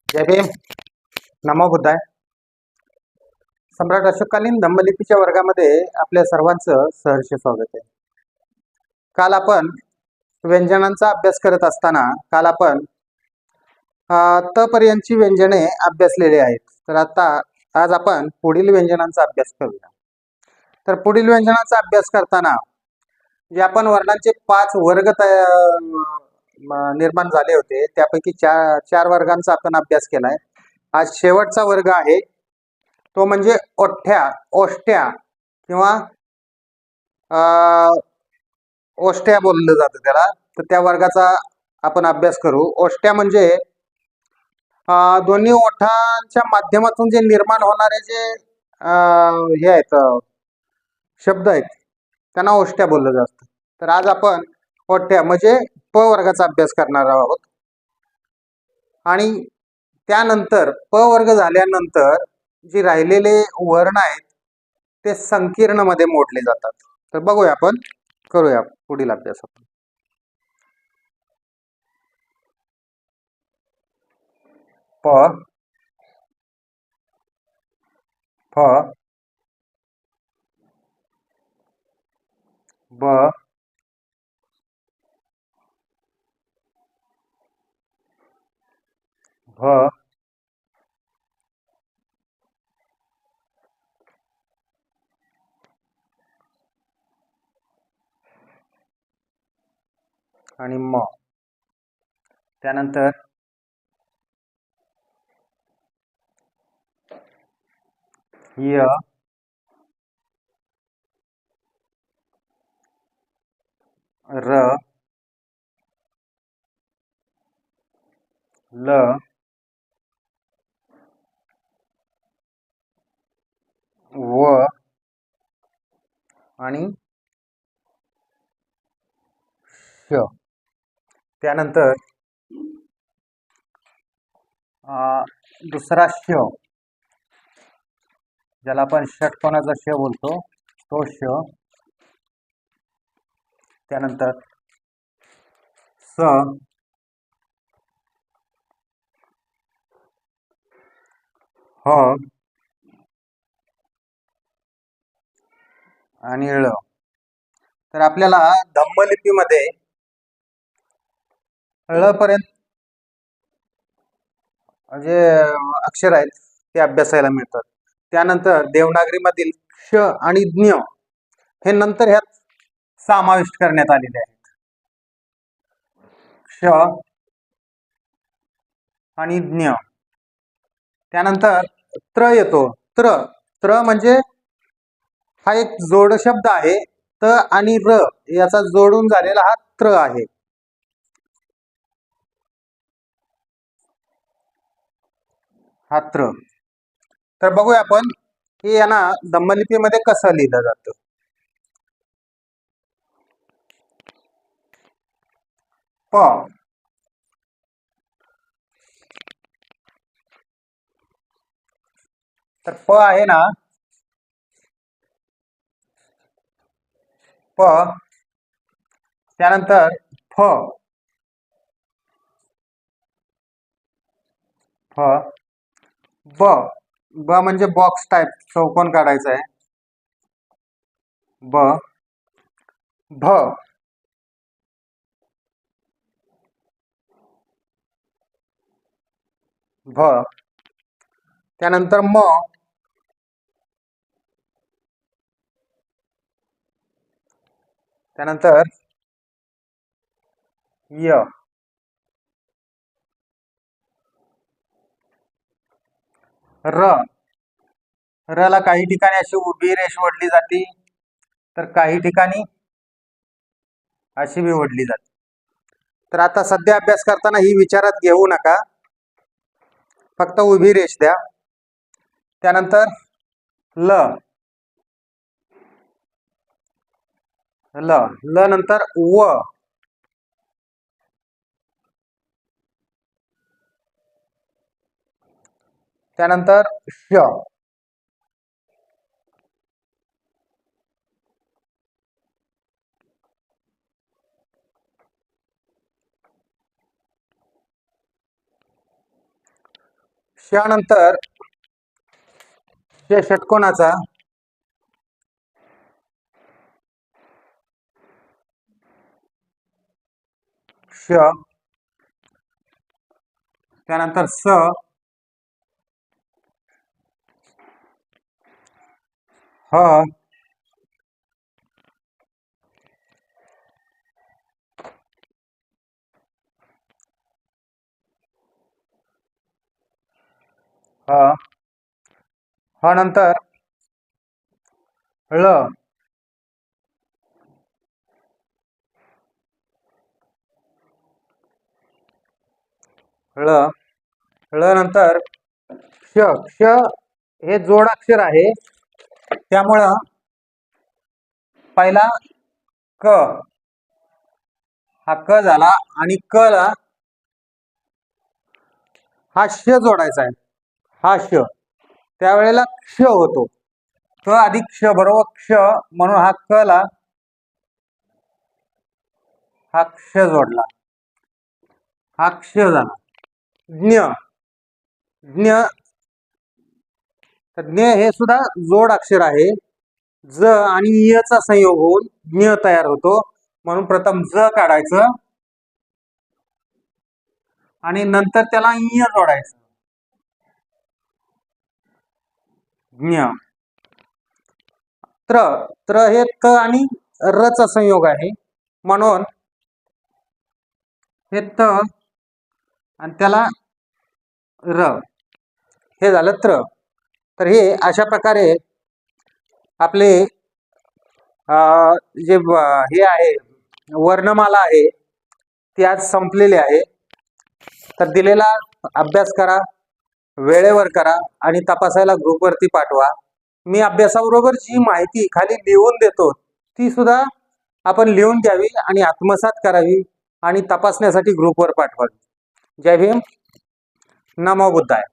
जय भीम. नमो बुद्धाय. सम्राट अशोककालीन धम्मलिपीच्या वर्गामध्ये आपल्या सर्वांचं सहर्ष स्वागत आहे. काल आपण व्यंजनांचा अभ्यास करत असताना त पर्यंतची व्यंजने अभ्यासलेली आहेत. तर आज आपण पुढील व्यंजनांचा अभ्यास करूया. तर पुढील व्यंजनांचा अभ्यास करताना जे आपण वर्णांचे 5 वर्ग निर्माण झाले होते त्यापैकी चार वर्गांचा आपण अभ्यास केलाय. आज शेवटचा वर्ग आहे तो म्हणजे ओष्ट्या किंवा ओष्ट्या बोललं जातं त्याला. तर त्या वर्गाचा आपण अभ्यास करू. ओष्ट्या म्हणजे दोन्ही ओठांच्या माध्यमातून जे निर्माण होणारे जे हे आहेत शब्द आहेत त्यांना ओष्ट्या बोललं जातं. तर आज आपण ओष्ट्या म्हणजे प वर्गाचा अभ्यास करणार आहोत. आणि त्यानंतर प वर्ग झाल्यानंतर जे राहिलेले वर्ण आहेत ते संकीर्ण मध्ये मोडले जातात. तर बघूया, आपण करूया पुढील अभ्यास. प फ ब भ आणि म. त्यानंतर य र ल व आणि श. त्यानंतर दुसरा श ज्याला आपण षटकोनाचा श बोलतो तो श. त्यानंतर स ह आणि ळ. तर आपल्याला धम्मलिपीमध्ये ळ पर्यंत जे अक्षर आहेत ते अभ्यासायला मिळतात. त्यानंतर देवनागरीमधील क्ष आणि ज्ञ हे नंतर ह्यात समाविष्ट करण्यात आलेले आहेत. क्ष आणि ज्ञ. त्यानंतर त्र येतो. त्र म्हणजे हा एक जोड शब्द आहे. त आणि र याचा जोडून झालेला हा त्र आहे. हा त्र. तर बघूया आपण की यांना धम्मलिपीमध्ये कसं लिहिलं जातं. प तर प आहे ना, प. त्यानंतर फ फ ब ब म्हणजे बॉक्स टाइप चौकोन काढायचा आहे. ब भ भ. त्यानंतर म. त्यानंतर य. र. र ला काही ठिकाणी अशी उभी रेष ओढली जाते तर काही ठिकाणी अशी बी ओढली जाते. तर आता सध्या अभ्यास करताना ही विचारात घेऊ नका, फक्त उभी रेष द्या. त्यानंतर ल ल ल नंतर व. त्यानंतर श. श नंतर षटकोनाचा श, त्यानंतर स, ह, ह, ह नंतर ळ, ळ, ळ नंतर क्ष, क्ष हे जोडाक्षर आहे, त्यामुळं पहिला क हा क झाला आणि क ला हा श जोडायचा आहे, हा श, त्यावेळेला क्ष होतो. क अधिक क्ष बरोबर क्ष, म्हणून हा क ला हा क्ष जोडला, हा क्ष झाला. ज्ञ, ज्ञ, ज्ञ हे सुद्धा जोड अक्षर आहे. ज आणि य चा संयोग होऊन ज्ञ तयार होतो, म्हणून प्रथम ज काढायचं आणि नंतर त्याला य जोडायचं. ज्ञ. त्र, त्र हे त आणि र चा संयोग आहे, म्हणून हे त आणि त्याला र, हे झालं त्र. तर हे अशा प्रकारे आपले जे हे आहे वर्णमाला आहे ती आज संपलेली आहे. तर दिलेला अभ्यास करा, वेळेवर करा आणि तपासायला ग्रुपवरती पाठवा. मी अभ्यासाबरोबर जी माहिती खाली लिहून देतो ती सुद्धा आपण लिहून घ्यावी आणि आत्मसात करावी आणि तपासण्यासाठी ग्रुपवर पाठवावी. जय भीम, नमो बुद्धाय.